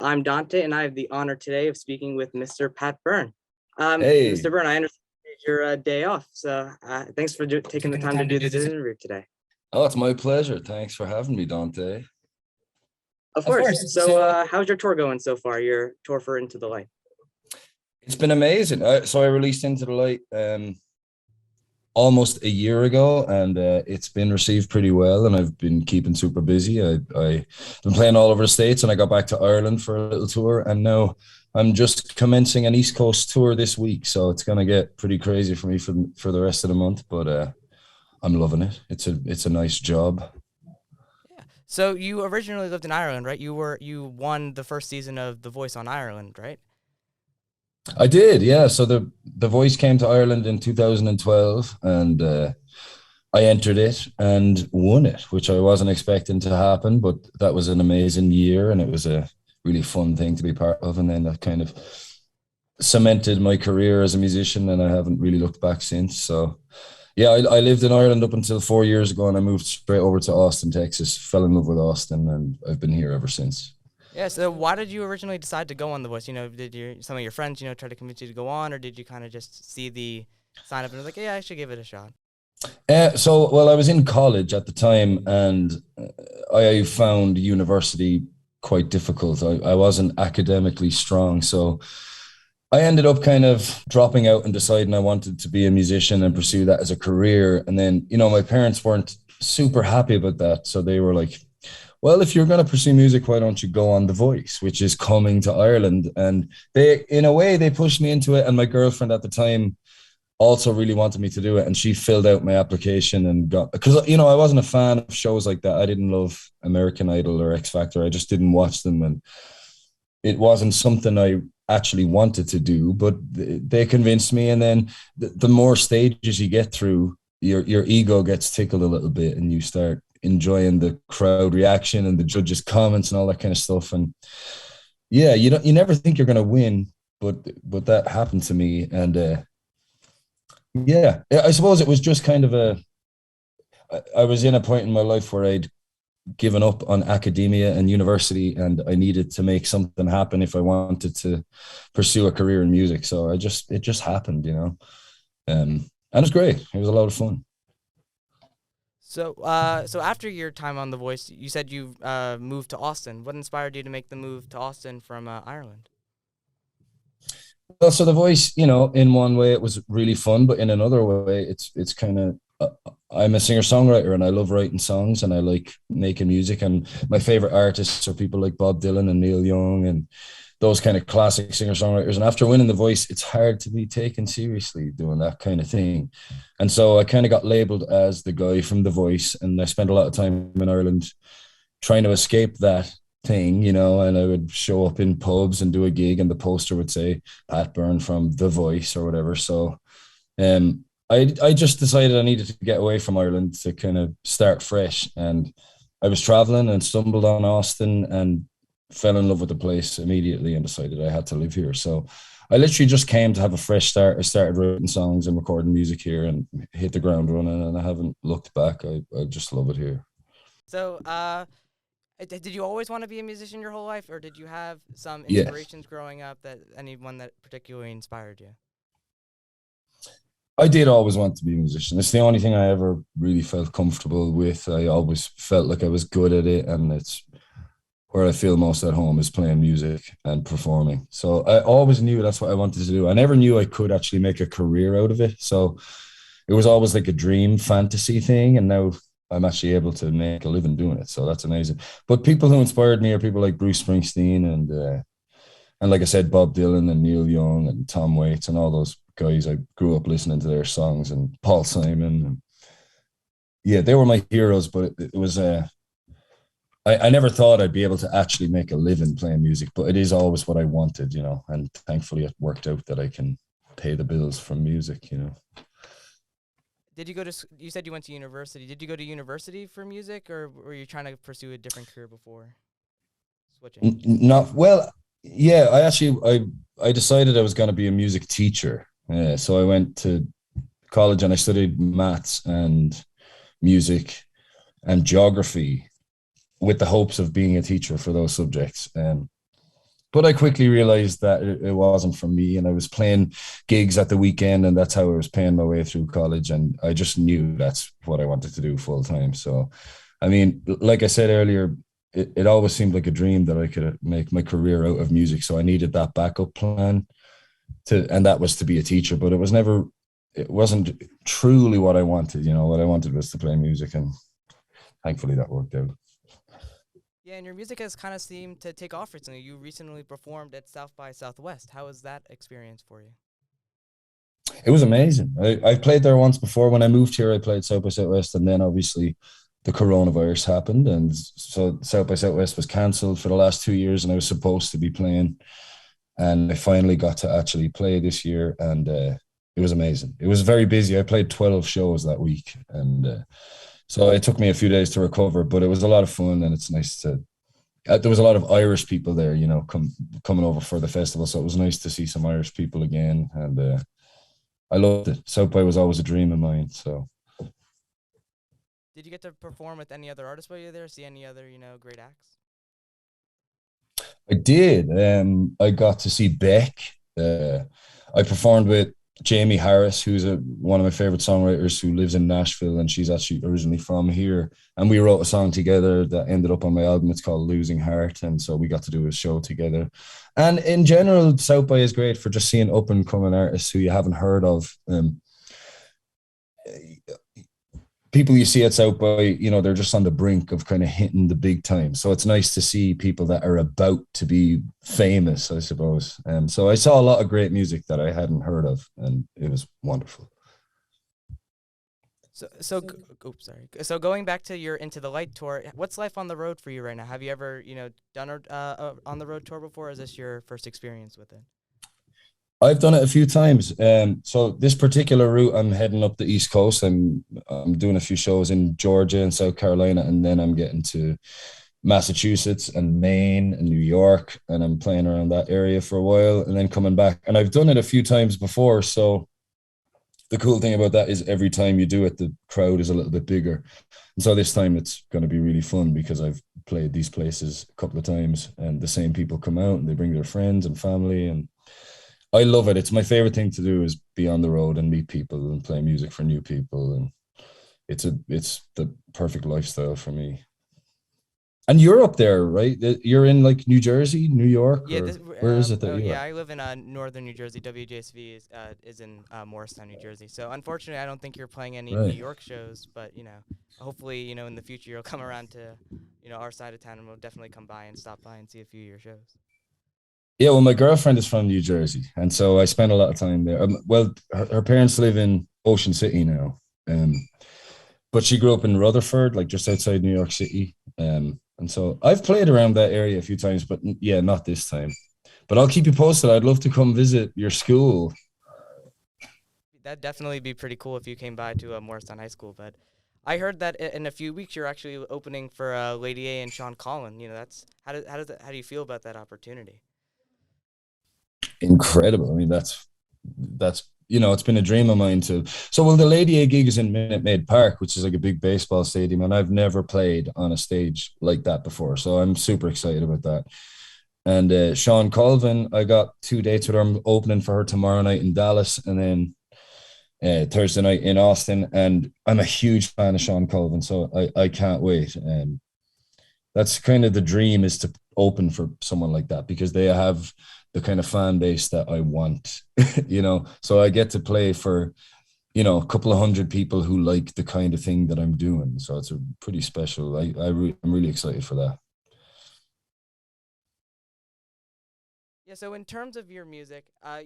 I'm Dante, and I have the honor today of speaking with Mr. Pat Byrne. Hey, Mr. Byrne, I understand it's your day off, so thanks for taking the time to do this interview today. oh, it's my pleasure. Thanks for having me, Dante. Of course. So, how's your tour going so far? Your tour for Into the Light. It's been amazing. So I released Into the Light almost a year ago, and it's been received pretty well. And I've been keeping super busy. I've been playing all over the States, and I got back to Ireland for a little tour, and now I'm just commencing an East Coast tour this week. So it's gonna get pretty crazy for me for the rest of the month. But I'm loving it. It's a nice job. Yeah. So you originally lived in Ireland, right? You won the first season of The Voice on Ireland, right? I did, yeah. So the Voice came to Ireland in 2012, and I entered it and won it, which I wasn't expecting to happen, but that was an amazing year, and it was a really fun thing to be part of. And then that kind of cemented my career as a musician, and I haven't really looked back since. So yeah, I lived in Ireland up until 4 years ago, and I moved straight over to Austin, Texas, fell in love with Austin, and I've been here ever since. Yeah. So why did you originally decide to go on The Voice? Did some of your friends, try to convince you to go on, or did you kind of just see the sign up and was like, yeah, I should give it a shot? Well, I was in college at the time, and I found university quite difficult. I wasn't academically strong, so I ended up kind of dropping out and deciding I wanted to be a musician and pursue that as a career. And then, my parents weren't super happy about that. So they were like, well, if you're going to pursue music, why don't you go on The Voice, which is coming to Ireland? And they, in a way, they pushed me into it. And my girlfriend at the time also really wanted me to do it. And she filled out my application and got, because, I wasn't a fan of shows like that. I didn't love American Idol or X Factor. I just didn't watch them. And it wasn't something I actually wanted to do, but they convinced me. And then the more stages you get through, your ego gets tickled a little bit, and you start enjoying the crowd reaction and the judges' comments and all that kind of stuff. And yeah, you never think you're going to win, but that happened to me. And yeah, I suppose it was just kind of I was in a point in my life where I'd given up on academia and university, and I needed to make something happen if I wanted to pursue a career in music. So it just happened, and it was great. It was a lot of fun. So, so after your time on The Voice, you said you moved to Austin. What inspired you to make the move to Austin from Ireland? Well, so The Voice, in one way it was really fun, but in another way, it's kind of I'm a singer-songwriter, and I love writing songs, and I like making music. And my favorite artists are people like Bob Dylan and Neil Young and those kind of classic singer-songwriters. And after winning The Voice, it's hard to be taken seriously doing that kind of thing. And so I kind of got labeled as the guy from The Voice, and I spent a lot of time in Ireland trying to escape that thing, and I would show up in pubs and do a gig, and the poster would say Pat Byrne from The Voice or whatever. So I just decided I needed to get away from Ireland to kind of start fresh. And I was traveling and stumbled on Austin and fell in love with the place immediately and decided I had to live here. So I literally just came to have a fresh start. I started writing songs and recording music here and hit the ground running, and I haven't looked back. I just love it here. So, did you always want to be a musician your whole life, or did you have some Yeah. inspirations growing up, anyone that particularly inspired you? I did always want to be a musician. It's the only thing I ever really felt comfortable with. I always felt like I was good at it, and it's where I feel most at home is playing music and performing. So I always knew that's what I wanted to do. I never knew I could actually make a career out of it. So it was always like a dream fantasy thing, and now I'm actually able to make a living doing it. So that's amazing. But people who inspired me are people like Bruce Springsteen and like I said, Bob Dylan and Neil Young and Tom Waits and all those guys. I grew up listening to their songs, and Paul Simon. And yeah, they were my heroes, but it was I never thought I'd be able to actually make a living playing music, but it is always what I wanted, and thankfully it worked out that I can pay the bills from music. Did you you said you went to university. Did you go to university for music, or were you trying to pursue a different career before switching? Not well. Yeah, I decided I was going to be a music teacher. So I went to college and I studied maths and music and geography with the hopes of being a teacher for those subjects. But I quickly realized that it wasn't for me, and I was playing gigs at the weekend, and that's how I was paying my way through college. And I just knew that's what I wanted to do full time. So, I mean, like I said earlier, it always seemed like a dream that I could make my career out of music. So I needed that backup plan and that was to be a teacher. But it wasn't truly what I wanted. You know, what I wanted was to play music, and thankfully that worked out. Yeah, and your music has kind of seemed to take off recently. You recently performed at South by Southwest. How was that experience for you? It was amazing. I've played there once before. When I moved here, I played South by Southwest, and then obviously the coronavirus happened, and so South by Southwest was cancelled for the last 2 years, and I was supposed to be playing, and I finally got to actually play this year, and it was amazing. It was very busy. I played 12 shows that week, and so it took me a few days to recover, but it was a lot of fun, and it's nice to. There was a lot of Irish people there, you know, coming over for the festival, so it was nice to see some Irish people again, and I loved it. South by was always a dream of mine. So, Did you get to perform with any other artists while you were there? See any other, great acts? I did. I got to see Beck. I performed with Jamie Harris, who's one of my favorite songwriters who lives in Nashville, and she's actually originally from here. And we wrote a song together that ended up on my album. It's called Losing Heart. And so we got to do a show together. And in general, South by is great for just seeing up and coming artists who you haven't heard of. People you see at South by, you know, they're just on the brink of kind of hitting the big time. So it's nice to see people that are about to be famous, I suppose. So I saw a lot of great music that I hadn't heard of, and it was wonderful. So going back to your Into the Light tour, what's life on the road for you right now? Have you ever, done a on the road tour before? Or is this your first experience with it? I've done it a few times. So this particular route, I'm heading up the East Coast. I'm doing a few shows in Georgia and South Carolina, and then I'm getting to Massachusetts and Maine and New York, and I'm playing around that area for a while, and then coming back. And I've done it a few times before, so the cool thing about that is every time you do it, the crowd is a little bit bigger. And so this time it's going to be really fun because I've played these places a couple of times, and the same people come out and they bring their friends and family, and I love it. It's my favorite thing to do is be on the road and meet people and play music for new people. And it's the perfect lifestyle for me. And you're up there, right? You're in like New Jersey, New York? Yeah, where is it that you are? I live in northern New Jersey. WJSV is in Morristown, New Jersey. So unfortunately, I don't think you're playing any New York shows, but hopefully, in the future you'll come around to, our side of town, and we'll definitely come by and stop by and see a few of your shows. Yeah, well, my girlfriend is from New Jersey, and so I spend a lot of time there. Well, her parents live in Ocean City now, but she grew up in Rutherford, like just outside New York City. And so I've played around that area a few times, but yeah, not this time. But I'll keep you posted. I'd love to come visit your school. That'd definitely be pretty cool if you came by to Morristown High School. But I heard that in a few weeks you're actually opening for Lady A and Sean Collin. That's how do you feel about that opportunity? Incredible. I mean, that's it's been a dream of mine to. So, well, the Lady A gig is in Minute Maid Park, which is like a big baseball stadium, and I've never played on a stage like that before, so I'm super excited about that. And Sean Colvin, I got 2 dates with her. I'm opening for her tomorrow night in Dallas, and then Thursday night in Austin. And I'm a huge fan of Sean Colvin, so I can't wait. That's kind of the dream, is to open for someone like that, because they have the kind of fan base that I want, so I get to play for, a couple of hundred people who like the kind of thing that I'm doing. So it's a pretty special. I'm really excited for that. Yeah. So in terms of your music, how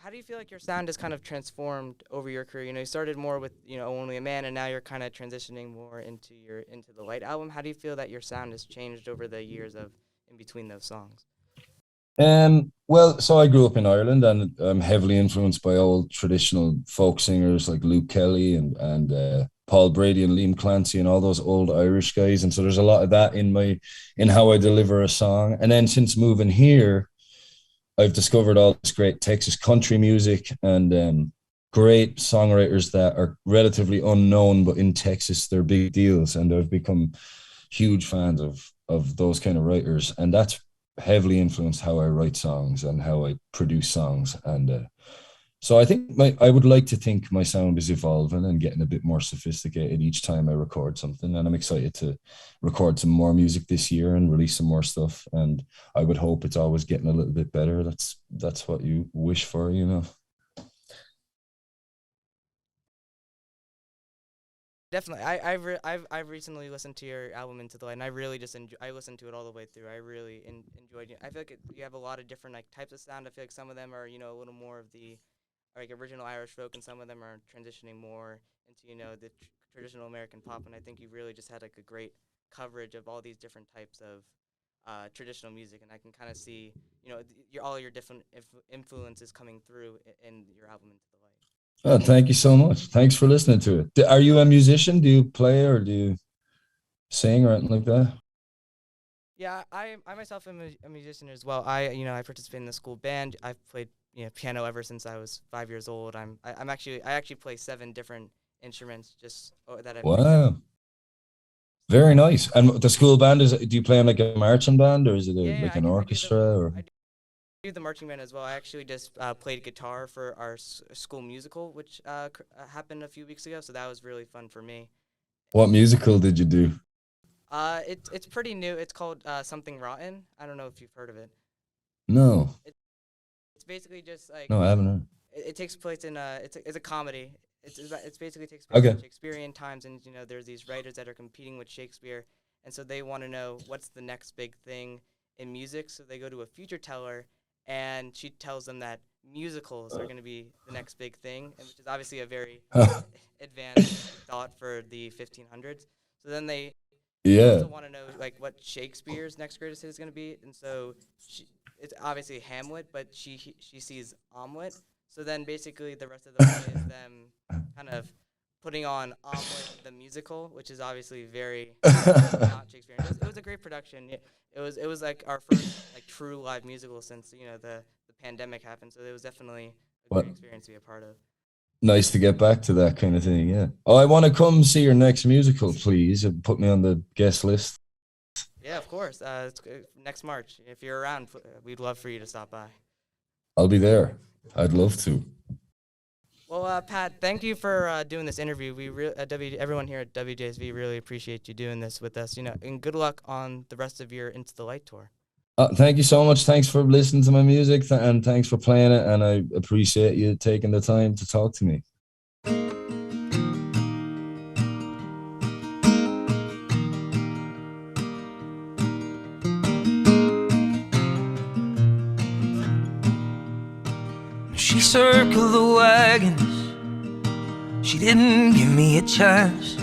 do you feel like your sound has kind of transformed over your career? You started more with, Only a Man, and now you're kind of transitioning more into the Light album. How do you feel that your sound has changed over the years of in between those songs? Well, so I grew up in Ireland, and I'm heavily influenced by old traditional folk singers like Luke Kelly and Paul Brady and Liam Clancy and all those old Irish guys. And so there's a lot of that in how I deliver a song. And then since moving here, I've discovered all this great Texas country music and great songwriters that are relatively unknown, but in Texas they're big deals. And I've become huge fans of those kind of writers, and that's heavily influenced how I write songs and how I produce songs. And so I think I would like to think my sound is evolving and getting a bit more sophisticated each time I record something. And I'm excited to record some more music this year and release some more stuff. And I would hope it's always getting a little bit better. That's what you wish for, you know. Definitely. I've recently listened to your album Into the Light, and I really just I listened to it all the way through. I really enjoyed it. I feel like you have a lot of different like types of sound. I feel like some of them are, you know, a little more of the like original Irish folk, and some of them are transitioning more into, you know, the traditional American pop. And I think you really just had like a great coverage of all these different types of traditional music, and I can kind of see, you know, all your different influences coming through in your album Into the Light. Oh, thank you so much. Thanks for listening to it. Are you a musician? Do you play or do you sing or anything like that? Yeah, I myself am a musician as well. I participate in the school band. I've played, you know, piano ever since I was 5 years old. I actually play 7 different instruments just that I've picked up. Wow. Very nice. And the school band do you play in like a marching band or is it Yeah, like an orchestra or? I do the marching band as well. I actually just played guitar for our school musical, which happened a few weeks ago. So that was really fun for me. What musical did you do? It's pretty new. It's called Something Rotten. I don't know if you've heard of it. No. It's basically just like No, I haven't heard. it takes place in it's a comedy. It's basically takes place Okay. in Shakespearean times, and you know there's these writers that are competing with Shakespeare, and so they want to know what's the next big thing in music. So they go to a future teller, and she tells them that musicals are going to be the next big thing, and which is obviously a very advanced thought for the 1500s. So then they Yeah. also want to know like what Shakespeare's next greatest hit is going to be, and so it's obviously Hamlet, but she sees Omelet. So then basically the rest of the play is them kind of putting on Omelet the musical, which is obviously very not Shakespearean. It was a great production. It was like our first like true live musical since, you know, the pandemic happened. So it was definitely a What? great experience to be a part of. Nice to get back to that kind of thing. Yeah. Oh, I want to come see your next musical, please. And put me on the guest list. Yeah, of course. It's next March. If you're around, we'd love for you to stop by. I'll be there. I'd love to. Well, Pat, thank you for doing this interview. Everyone here at WJSV really appreciate you doing this with us. You know, and good luck on the rest of your Into the Light tour. Thank you so much. Thanks for listening to my music and thanks for playing it. And I appreciate you taking the time to talk to me. She circled the wagons, she didn't give me a chance.